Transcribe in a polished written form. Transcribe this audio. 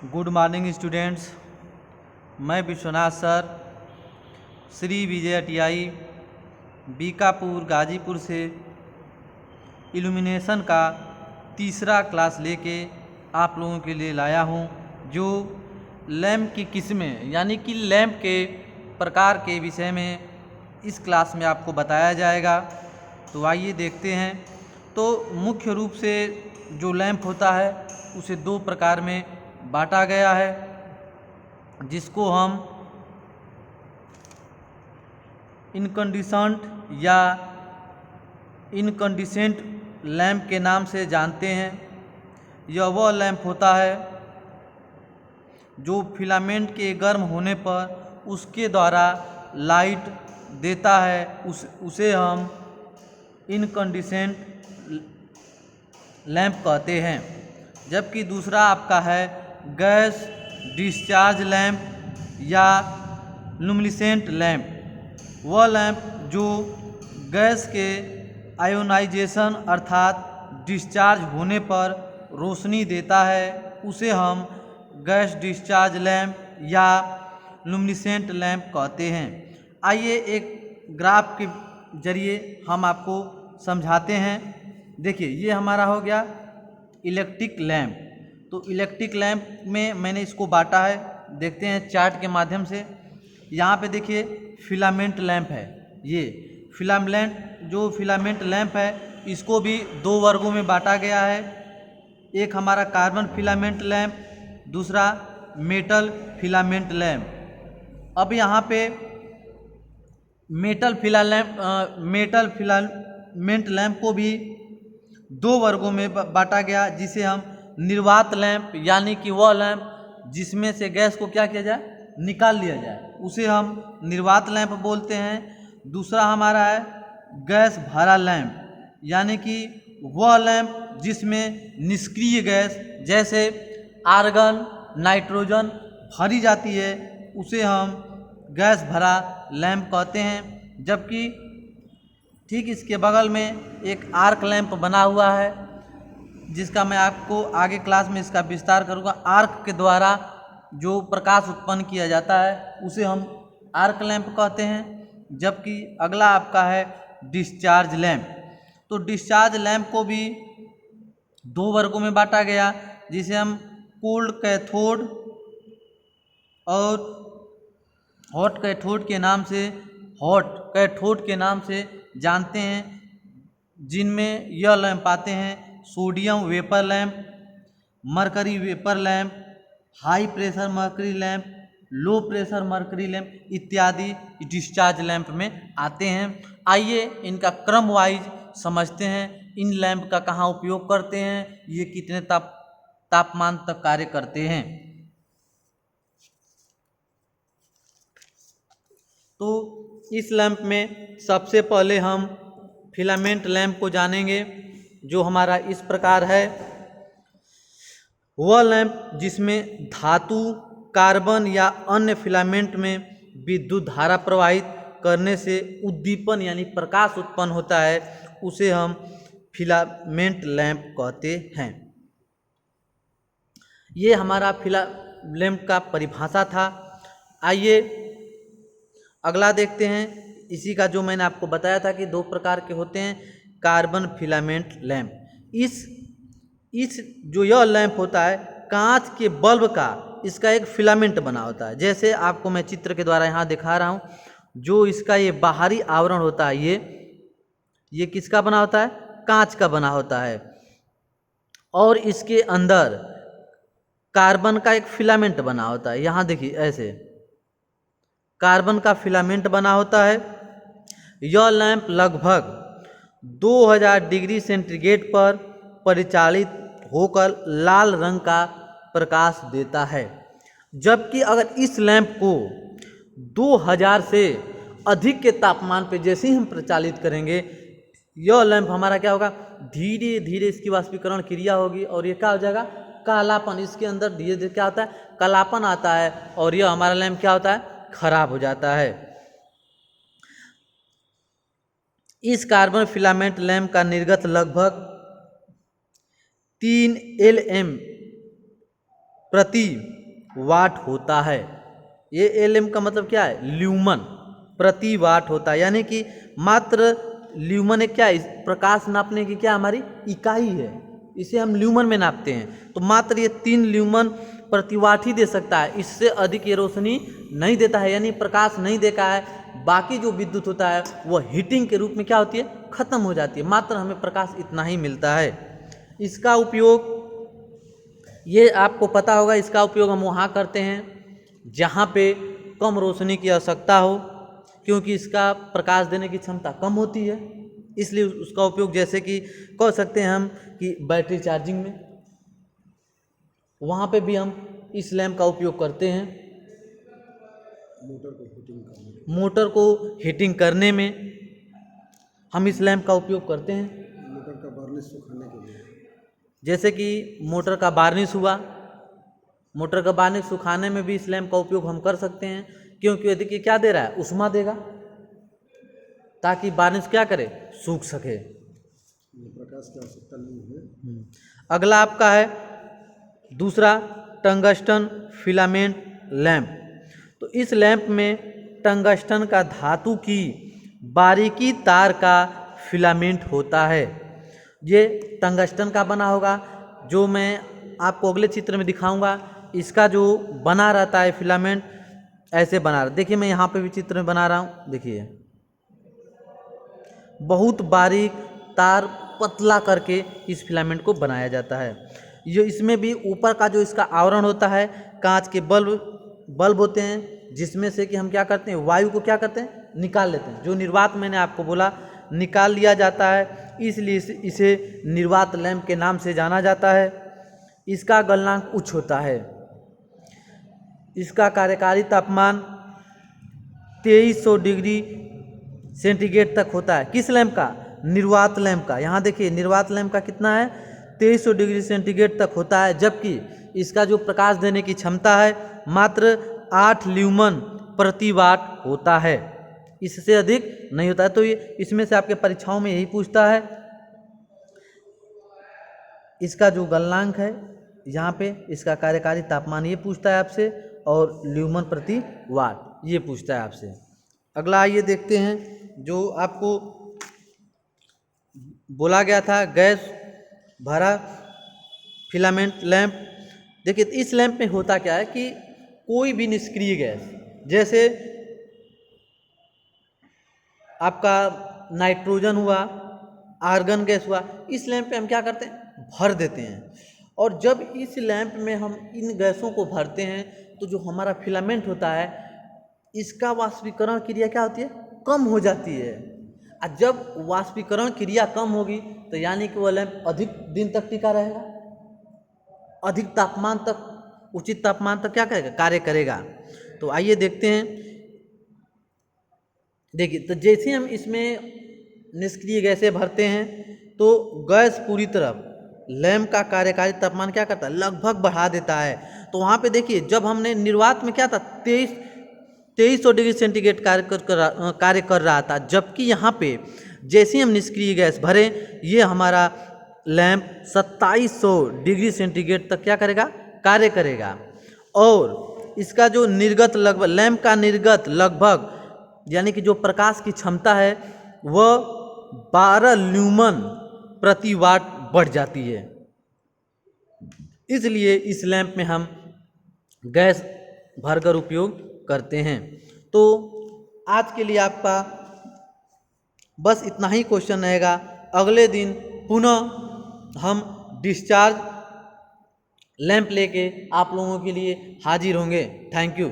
Good morning students. मैं Vishwanath sir Shri Vijay TI Bikapur Ghazipur से illumination का तीसरा क्लास लेके आप लोगों के लिए लाया हूँ, जो लैंप की किस्में यानी कि लैंप के प्रकार के विषय में इस क्लास में आपको बताया जाएगा। तो आइए देखते हैं। तो मुख्य रूप से जो लैंप होता है उसे दो प्रकार में बांटा गया है, जिसको हम इनकंडिशेंट या इनकंडिशेंट लैंप के नाम से जानते हैं। यह वह लैंप होता है जो फिलामेंट के गर्म होने पर उसके द्वारा लाइट देता है, उसे हम इनकंडिशेंट लैंप कहते हैं। जबकि दूसरा आपका है गैस डिस्चार्ज लैंप या लुमिनेसेंट लैंप। वह लैंप जो गैस के आयोनाइजेशन अर्थात डिस्चार्ज होने पर रोशनी देता है, उसे हम गैस डिस्चार्ज लैंप या लुमिनेसेंट लैंप कहते हैं। आइए एक ग्राफ के जरिए हम आपको समझाते हैं। देखिए, ये हमारा हो गया इलेक्ट्रिक लैंप। तो इलेक्ट्रिक लैंप में मैंने इसको बांटा है, देखते हैं चार्ट के माध्यम से। यहाँ पे देखिए फिलामेंट लैंप है। ये फिलामेंट लैंप है, इसको भी दो वर्गों में बांटा गया है। एक हमारा कार्बन फिलामेंट लैंप, दूसरा मेटल फिलामेंट लैंप। अब यहाँ पे मेटल फिलामेंट लैंप को भी दो वर्गों में बांटा गया, जिसे हम निर्वात लैंप यानी कि वह लैंप जिसमें से गैस को क्या किया जाए, निकाल लिया जाए, उसे हम निर्वात लैंप बोलते हैं। दूसरा हमारा है गैस भरा लैंप, यानी कि वह लैंप जिसमें निष्क्रिय गैस जैसे आर्गन नाइट्रोजन भरी जाती है, उसे हम गैस भरा लैंप कहते हैं। जबकि ठीक इसके बगल में एक आर्क लैंप बना हुआ है, जिसका मैं आपको आगे क्लास में इसका विस्तार करूँगा। आर्क के द्वारा जो प्रकाश उत्पन्न किया जाता है उसे हम आर्क लैंप कहते हैं। जबकि अगला आपका है डिस्चार्ज लैंप। तो डिस्चार्ज लैंप को भी दो वर्गों में बांटा गया, जिसे हम कोल्ड कैथोड और हॉट कैथोड के नाम से जानते हैं, जिनमें यह लैंप आते हैं sodium vapour lamp, mercury vapour lamp, high pressure mercury lamp, low pressure mercury lamp इत्यादि डिस्चार्ज लैंप में आते हैं। आइए इनका क्रम वाइज समझते हैं। इन लैंप का कहाँ उपयोग करते हैं, ये कितने तापमान तक कार्य करते हैं। तो इस लैंप में सबसे पहले हम फिलामेंट लैंप को जानेंगे, जो हमारा इस प्रकार है। वह लैंप जिसमें धातु, कार्बन या अन्य फिलामेंट में विद्युत धारा प्रवाहित करने से उद्दीपन यानी प्रकाश उत्पन्न होता है, उसे हम फिलामेंट लैंप कहते हैं। ये हमारा लैंप का परिभाषा था। आइए अगला देखते हैं। इसी का जो मैंने आपको बताया था कि दो प्रकार के होते हैं, कार्बन फिलामेंट लैंप। इस जो यह लैंप होता है, कांच के बल्ब का इसका एक फिलामेंट बना होता है। जैसे आपको मैं चित्र के द्वारा यहाँ दिखा रहा हूँ, जो इसका ये बाहरी आवरण होता है, ये किसका बना होता है, कांच का बना होता है। और इसके अंदर कार्बन का एक फिलामेंट बना होता है। यहाँ देखिए, ऐसे कार्बन का फिलामेंट बना होता है। यह लैंप लगभग 2000 डिग्री सेंटीग्रेड पर परिचालित होकर लाल रंग का प्रकाश देता है। जबकि अगर इस लैंप को 2000 से अधिक के तापमान पे जैसे ही हम प्रचालित करेंगे, यह लैंप हमारा क्या होगा, धीरे धीरे इसकी वाष्पीकरण क्रिया होगी और ये क्या हो जाएगा, कालापन। इसके अंदर धीरे धीरे क्या होता है, कालापन आता है और यह हमारा लैंप क्या होता है, खराब हो जाता है। इस कार्बन फिलामेंट लैंप का निर्गत लगभग 3 LM प्रति वाट होता है। ये एलएम का मतलब क्या है? ल्यूमन प्रति वाट होता है, यानी कि मात्र ल्यूमन एक क्या है? प्रकाश नापने की क्या हमारी इकाई है, इसे हम ल्यूमन में नापते हैं। तो मात्र ये 3 ल्यूमन प्रति वाट ही दे सकता है, इससे अधिक ये रोशनी नहीं देता है, यानी प्रकाश नहीं देता है। बाकी जो विद्युत होता है वह हीटिंग के रूप में क्या होती है? खत्म हो जाती है। मात्र हमें प्रकाश इतना ही मिलता है। इसका उपयोग, ये आपको पता होगा, इसका उपयोग हम वहाँ करते हैं जहाँ पे कम रोशनी की आवश्यकता हो, क्योंकि इसका प्रकाश देने की क्षमता कम होती है, इसलिए उसका उपयोग जैसे कि कह सकते हैं हम कि बैटरी चार्जिंग में, वहाँ पे भी हम इस लैंप का उपयोग करते हैं। मोटर को हीटिंग करने में हम इस लैंप का उपयोग करते हैं। मोटर का वार्निश सुखाने के लिए, जैसे कि मोटर का वार्निश हुआ, मोटर का वार्निश सुखाने में भी इस लैंप का उपयोग हम कर सकते हैं, क्योंकि यदि कि क्या दे रहा है? उष्मा देगा, ताकि वार्निश क्या करे? सूख सके। प्रकाश की आवश्यकता नहीं है। अगला आपका है दूसरा, टंगस्टन फिलामेंट लैंप। तो इस लैंप में टंगस्टन का धातु की बारीकी तार का फिलामेंट होता है। ये टंगस्टन का बना होगा, जो मैं आपको अगले चित्र में दिखाऊंगा। इसका जो बना रहता है फिलामेंट, ऐसे बना रहा, देखिए मैं यहाँ पे भी चित्र में बना रहा हूँ, देखिए बहुत बारीक तार पतला करके इस फिलामेंट को बनाया जाता है। ये इसमें भी ऊपर का जो इसका आवरण होता है, कांच के बल्ब होते हैं, जिसमें से कि हम क्या करते हैं? वायु को क्या करते हैं? निकाल लेते हैं। जो निर्वात मैंने आपको बोला निकाल लिया जाता है, इसलिए इसे निर्वात लैंप के नाम से जाना जाता है। इसका गलनांक उच्च होता है। इसका कार्यकारी तापमान 2300 डिग्री सेंटीग्रेड तक होता है। किस लैंप का? निर्वात लैंप का। यहाँ देखिए निर्वात लैंप का कितना है? 2300 डिग्री सेंटीग्रेड तक होता है, जबकि इसका जो प्रकाश देने की क्षमता है मात्र 8 ल्यूमन प्रति वाट होता है, इससे अधिक नहीं होता है। तो ये इसमें से आपके परीक्षाओं में यही पूछता है। इसका जो गलनांक है यहाँ पे, इसका कार्यकारी तापमान ये पूछता है आपसे, और ल्यूमन प्रति वाट ये पूछता है आपसे। अगला आइए देखते हैं, जो आपको बोला गया था गैस भरा फिलामेंट लैंप। देखिए इस लैंप में होता क्या है कि कोई भी निष्क्रिय गैस, जैसे आपका नाइट्रोजन हुआ, आर्गन गैस हुआ, इस लैंप पे हम क्या करते हैं? भर देते हैं। और जब इस लैंप में हम इन गैसों को भरते हैं तो जो हमारा फिलामेंट होता है, इसका वाष्पीकरण क्रिया क्या होती है? कम हो जाती है। और जब वाष्पीकरण क्रिया कम होगी तो यानी कि वह लैंप अधिक दिन तक टिका रहेगा, अधिक तापमान तक, उचित तापमान तक क्या करेगा? कार्य करेगा। तो आइए देखते हैं। देखिए तो जैसे हम इसमें निष्क्रिय गैसें भरते हैं तो गैस पूरी तरफ लैंप का कार्यकारी तापमान क्या करता है? लगभग बढ़ा देता है। तो वहाँ पे देखिए जब हमने निर्वात में क्या था? 2300 डिग्री सेंटीग्रेड कार्य कर रहा था, जबकि यहाँ पे जैसे हम निष्क्रिय गैस भरे, ये हमारा लैंप 2700 डिग्री सेंटीग्रेड तक क्या करेगा? कार्य करेगा। और इसका जो निर्गत लगभग, लैंप का निर्गत लगभग, यानी कि जो प्रकाश की क्षमता है वह 12 ल्यूमन प्रति वाट बढ़ जाती है। इसलिए इस लैंप में हम गैस भरकर उपयोग करते हैं। तो आज के लिए आपका बस इतना ही क्वेश्चन रहेगा। अगले दिन पुनः हम डिस्चार्ज लैंप लेके आप लोगों के लिए हाजिर होंगे। Thank you.